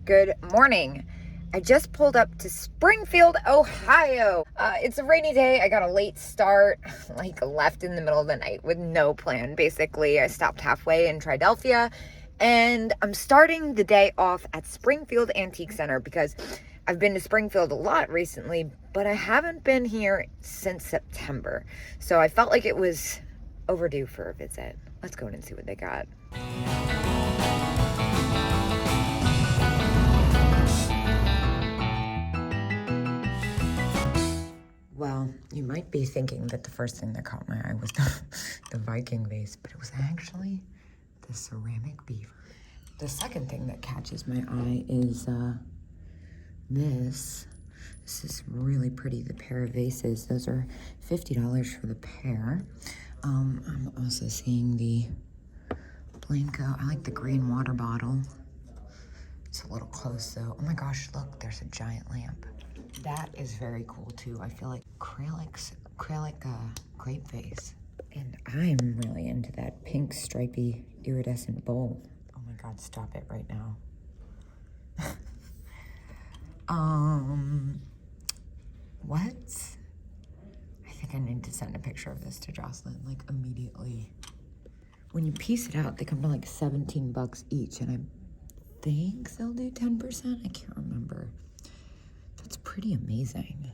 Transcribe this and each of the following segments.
Good morning. I just pulled up to Springfield, Ohio. It's a rainy day. I got a late start, like left in the middle of the night with no plan. Basically, I stopped halfway in Triadelphia, and I'm starting the day off at Springfield Antique Center because I've been to Springfield a lot recently, but I haven't been here since September. So I felt like it was overdue for a visit. Let's go in and see what they got. Well, you might be thinking that the first thing that caught my eye was the Viking vase, but it was actually the ceramic beaver. The second thing that catches my eye is this. This is really pretty, the pair of vases. Those are $50 for the pair. I'm also seeing the Blanco. I like the green water bottle. It's a little close though. Oh my gosh, look, there's a giant lamp. That is very cool too. I feel like acrylic grape vase. And I'm really into that pink stripy iridescent bowl. Oh my God, stop it right now. What? I think I need to send a picture of this to Jocelyn, like immediately. When you piece it out, they come to like 17 bucks each, and I think they'll do 10%. I can't remember. That's pretty amazing.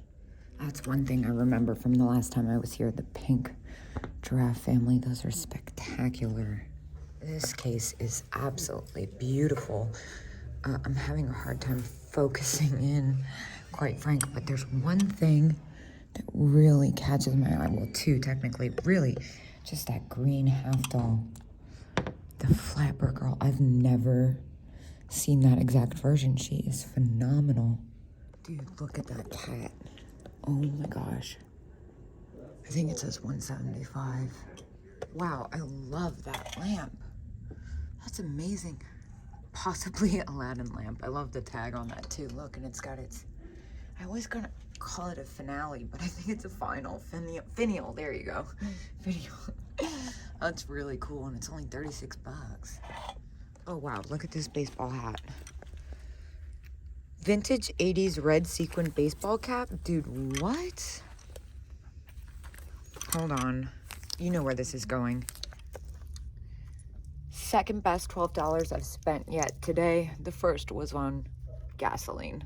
That's one thing I remember from the last time I was here, the pink giraffe family. Those are spectacular. This case is absolutely beautiful. I'm having a hard time focusing in, quite frank, but there's one thing that really catches my eye. Well, two technically, really, just that green half doll. The flapper girl. I've never seen that exact version. She is phenomenal. Dude, look at that cat. Oh my gosh. I think it says 175. Wow, I love that lamp. That's amazing. Possibly an Aladdin lamp. I love the tag on that too. Look, and it's got its, I was gonna call it a finale, but I think it's a final. Finial, there you go. Finial. That's really cool, and it's only 36 bucks. Oh wow, look at this baseball hat. Vintage 80s red sequin baseball cap? Dude, what? Hold on. You know where this is going. Second best $12 I've spent yet today. The first was on gasoline.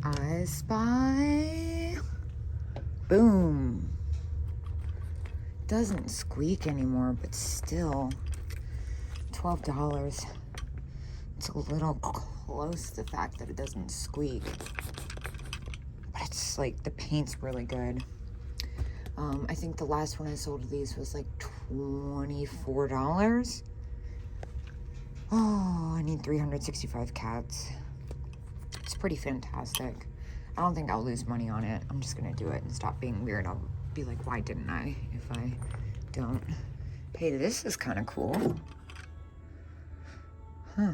I spy. Boom. Doesn't squeak anymore, but still. $12. It's a little close to the fact that it doesn't squeak. But it's like, the paint's really good. I think the last one I sold of these was like $24. Oh, I need 365 cats. It's pretty fantastic. I don't think I'll lose money on it. I'm just gonna do it and stop being weird. I'll be like, why didn't I, if I don't? Hey, this is kind of cool. Huh.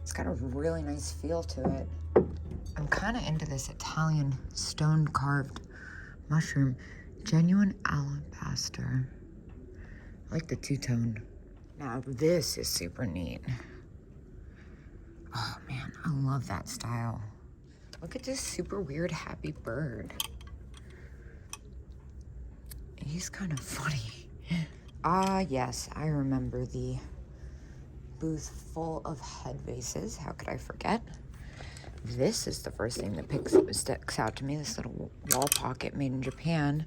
It's got a really nice feel to it. I'm kind of into this Italian stone carved mushroom. Genuine alabaster. I like the two-tone. Now this is super neat. Oh man, I love that style. Look at this super weird happy bird. He's kind of funny. Ah, yes, I remember the booth full of head vases. How could I forget? This is the first thing that sticks out to me. This little wall pocket made in Japan.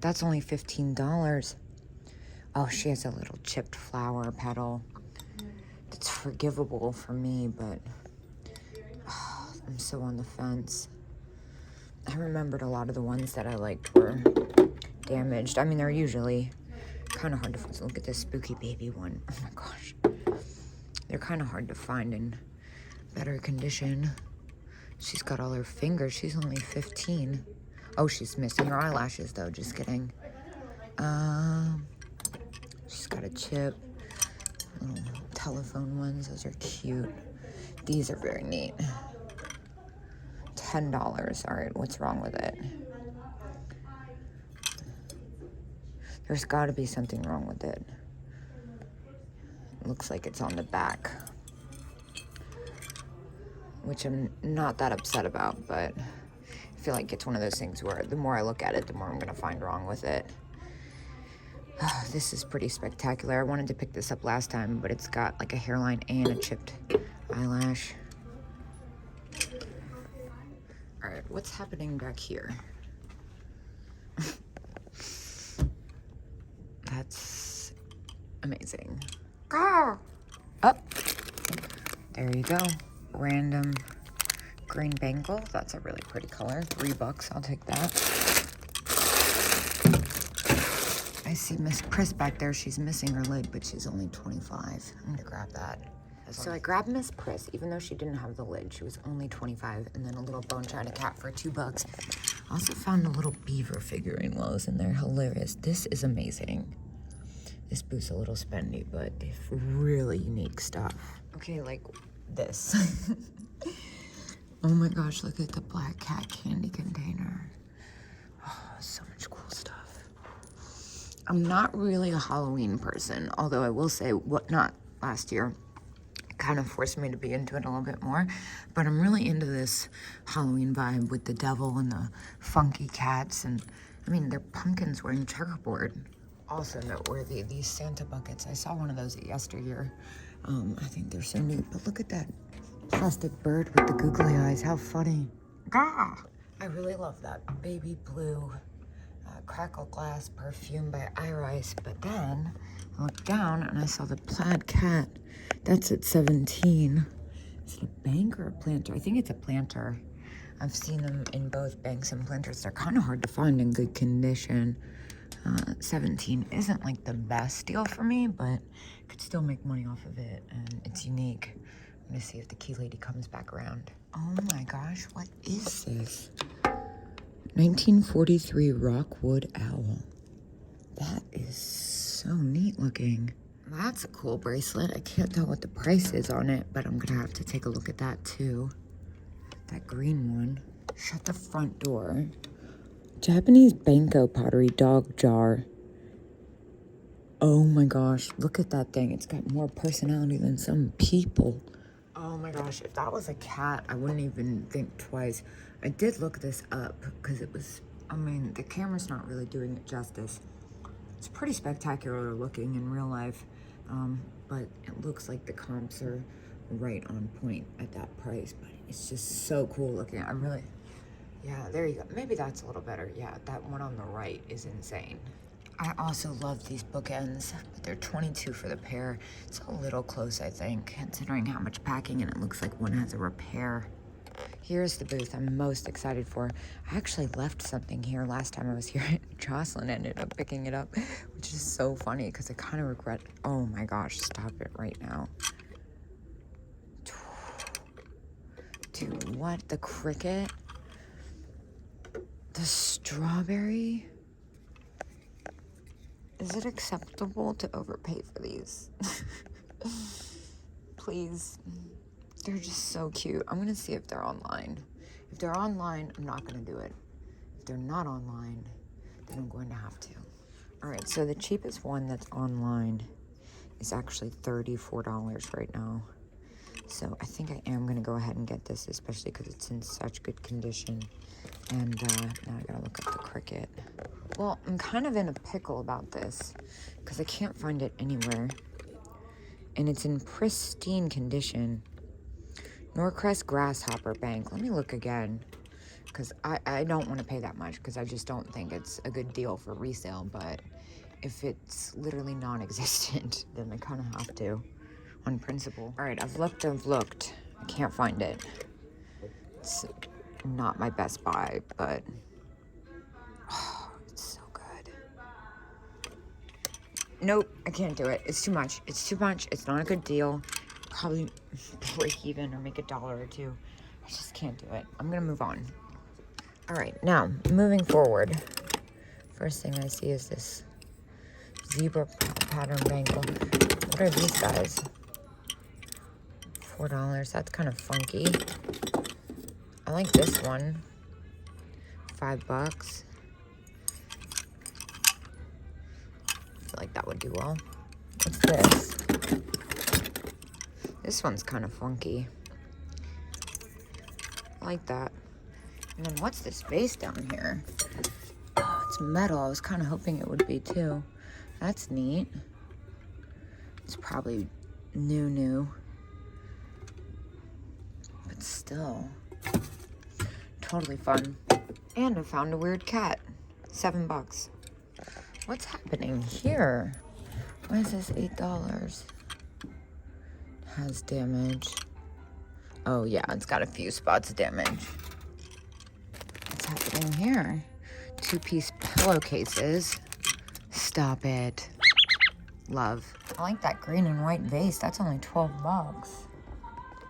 That's only $15. Oh, she has a little chipped flower petal. It's forgivable for me, but oh, I'm so on the fence. I remembered a lot of the ones that I liked were damaged. I mean, they're usually kind of hard to find. Look at this spooky baby one. Oh my gosh. They're kind of hard to find in better condition. She's got all her fingers. She's only 15. Oh, she's missing her eyelashes though. Just kidding. She's got a chip. Little telephone ones. Those are cute. These are very neat. $10. All right, what's wrong with it? There's got to be something wrong with it. Looks like it's on the back. which I'm not that upset about, but I feel like it's one of those things where the more I look at it, the more I'm gonna find wrong with it. This is pretty spectacular. I wanted to pick this up last time, but it's got like a hairline and a chipped eyelash. All right, what's happening back here? That's amazing. Ah! Up. There you go. Random green bangle. That's a really pretty color. $3, I'll take that. I see Miss Pris back there. She's missing her lid, but she's only 25. I'm gonna grab that. So I grabbed Miss Pris, even though she didn't have the lid. She was only 25, and then a little bone china cat for $2. I also found a little beaver figurine while I was in there. Hilarious. This is amazing. This booth's a little spendy, but it's really unique stuff. Okay, like this. Oh my gosh, look at the black cat candy container. Oh, so much cool stuff. I'm not really a Halloween person, although I will say Whatnot last year kind of forced me to be into it a little bit more. But I'm really into this Halloween vibe with the devil and the funky cats. And I mean, they're pumpkins wearing checkerboard. Also noteworthy, these Santa buckets. I saw one of those yesteryear. I think they're so neat. But look at that plastic bird with the googly eyes. How funny. Gah! I really love that baby blue crackle glass perfume by Iris. But then I looked down and I saw the plaid cat. That's at 17. Is it a bank or a planter? I think it's a planter. I've seen them in both banks and planters. They're kind of hard to find in good condition. 17 isn't like the best deal for me, but could still make money off of it, and it's unique. I'm gonna see if the key lady comes back around. Oh my gosh, what is this? 1943 Rockwood Owl. That is so neat looking. That's a cool bracelet. I can't tell what the price is on it, but I'm gonna have to take a look at that too. That green one. Shut the front door. Japanese Banko pottery dog jar. Oh my gosh, look at that thing. It's got more personality than some people. Oh my gosh, if that was a cat, I wouldn't even think twice. I did look this up because it was, I mean, the camera's not really doing it justice. It's pretty spectacular looking in real life, but it looks like the comps are right on point at that price, but it's just so cool looking. I really, yeah, there you go. Maybe that's a little better. Yeah, that one on the right is insane. I also love these bookends, but they're 22 for the pair. It's a little close, I think, considering how much packing, and it looks like one has a repair. Here's the booth I'm most excited for. I actually left something here last time I was here. Jocelyn ended up picking it up, which is so funny because I kind of regret. Oh my gosh, stop it right now. Dude, what? The cricket? The strawberry? Is it acceptable to overpay for these? Please. They're just so cute. I'm gonna see if they're online. If they're online, I'm not gonna do it. If they're not online, then I'm going to have to. All right, so the cheapest one that's online is actually $34 right now. So I think I am gonna go ahead and get this, especially because it's in such good condition. And now I gotta look up the cricket. Well, I'm kind of in a pickle about this because I can't find it anywhere. And it's in pristine condition. Norcrest Grasshopper Bank. Let me look again because I don't want to pay that much because I just don't think it's a good deal for resale. But if it's literally non-existent, then I kind of have to on principle. All right, I've looked. I can't find it. It's not my best buy, but oh, it's so good. Nope, I can't do it. It's too much. It's too much. It's not a good deal. Probably break even or make $1 or $2. I just can't do it. I'm gonna move on. All right, now moving forward. First thing I see is this zebra pattern bangle. What are these guys? $4. That's kind of funky. I like this one. $5. I feel like that would do well. What's this? This one's kind of funky. like that. And then what's this vase down here? Oh, it's metal. I was kind of hoping it would be too. That's neat. It's probably new. But still, totally fun. And I found a weird cat. $7. What's happening here? Why is this $8? Has damage. Oh yeah, it's got a few spots of damage. What's happening here? 2-piece pillowcases. Stop it. Love. I like that green and white vase. That's only $12.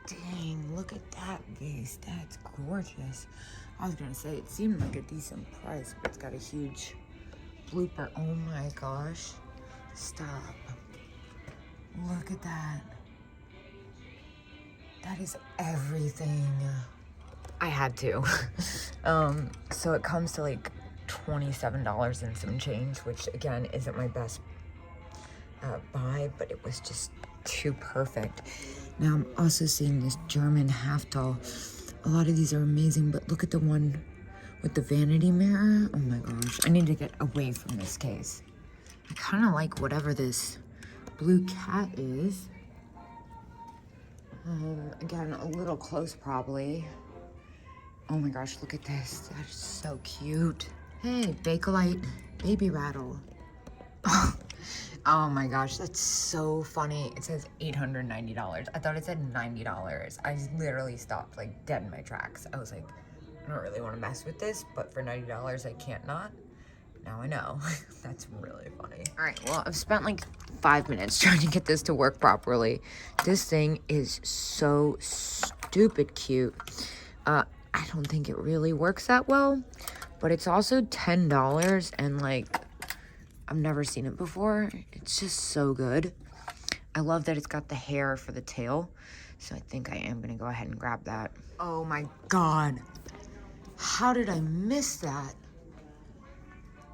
Dang, look at that vase. That's gorgeous. I was gonna say it seemed like a decent price, but it's got a huge blooper. Oh my gosh. Stop. Look at that. That is everything. I had to. So it comes to like $27 and some change, which again isn't my best buy, but it was just too perfect. Now I'm also seeing this German half doll. A lot of these are amazing, but look at the one with the vanity mirror. Oh my gosh, I need to get away from this case. I kind of like whatever this blue cat is. Again, a little close probably. Oh my gosh, look at this. That is so cute. Hey, Bakelite baby rattle. Oh my gosh, that's so funny. It says $890. I thought it said $90. I literally stopped like dead in my tracks. I was like, I don't really want to mess with this, but for $90 I can't not. Now I know. That's really funny. All right, well, I've spent like 5 minutes trying to get this to work properly. This thing is so stupid cute. I don't think it really works that well, but it's also $10 and like, I've never seen it before. It's just so good. I love that it's got the hair for the tail. So I think I am gonna go ahead and grab that. Oh my God. How did I miss that?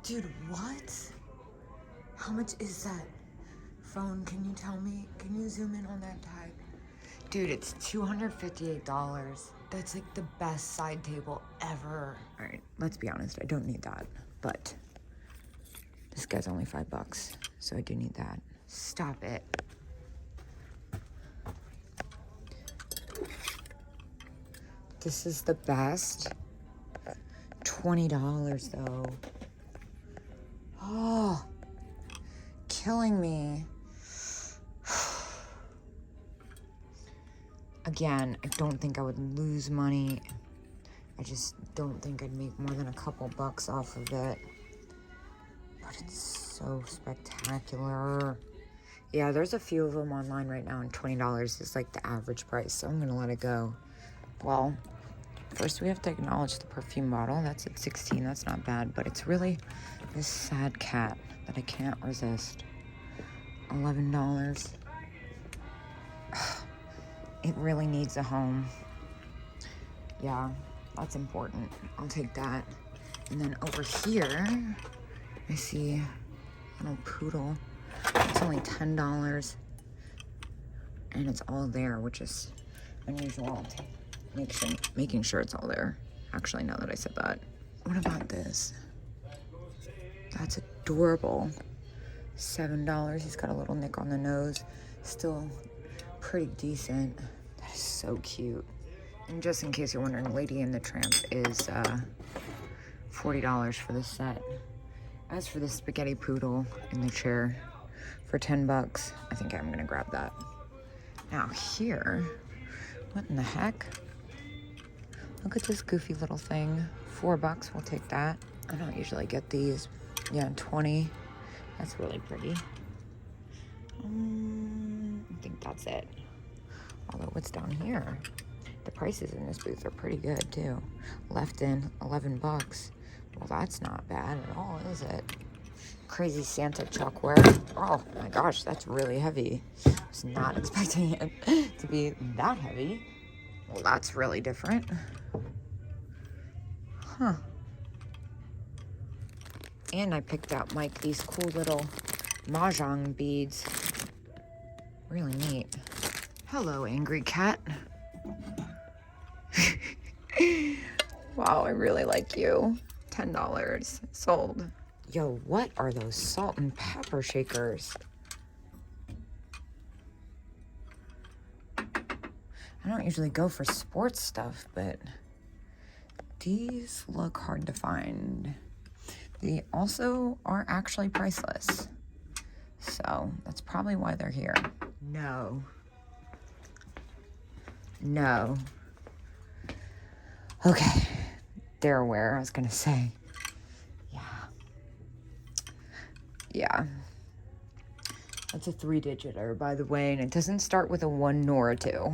Dude, what? How much is that? Phone, can you tell me? Can you zoom in on that tag? Dude, it's $258. That's like the best side table ever. All right, let's be honest. I don't need that, but this guy's only $5, so I do need that. Stop it. This is the best. $20 though. Oh, killing me. Again, I don't think I would lose money. I just don't think I'd make more than a couple bucks off of it. But it's so spectacular. Yeah, there's a few of them online right now, and $20 is like the average price, so I'm gonna let it go. Well, first we have to acknowledge the perfume bottle. That's at $16, that's not bad, but it's really this sad cat that I can't resist. $11. It really needs a home. Yeah, that's important. I'll take that. And then over here, I see a little poodle. It's only $10. And it's all there, which is unusual. Making sure it's all there. Actually, now that I said that. What about this? That's adorable. $7. He's got a little nick on the nose. Still pretty decent. That is so cute. And just in case you're wondering, Lady and the Tramp is $40 for this set. As for the spaghetti poodle in the chair for $10, I think I'm gonna grab that. Now here, what in the heck? Look at this goofy little thing. $4, we'll take that. I don't usually get these. Yeah, 20. That's really pretty. I think that's it. Although what's down here? The prices in this booth are pretty good too. Left in, $11. Well, that's not bad at all, is it? Crazy Santa chalkware. Oh my gosh, that's really heavy. I was not expecting it to be that heavy. Well, that's really different. Huh. And I picked out Mike these cool little mahjong beads. Really neat. Hello, angry cat. Wow, I really like you. $10 sold. Yo, what are those salt and pepper shakers? I don't usually go for sports stuff, but these look hard to find. They also are actually priceless. So that's probably why they're here. No. No. Okay. They're aware, I was gonna say. Yeah. Yeah. That's a 3-digiter, by the way, and it doesn't start with a 1 nor a 2.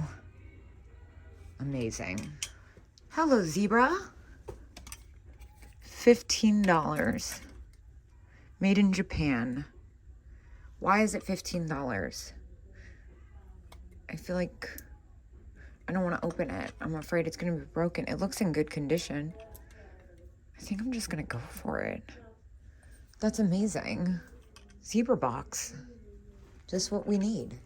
Amazing. Hello, zebra. $15. Made in Japan. Why is it $15? I feel like I don't want to open it. I'm afraid it's going to be broken. It looks in good condition. I think I'm just going to go for it. That's amazing. Zebra box. Just what we need.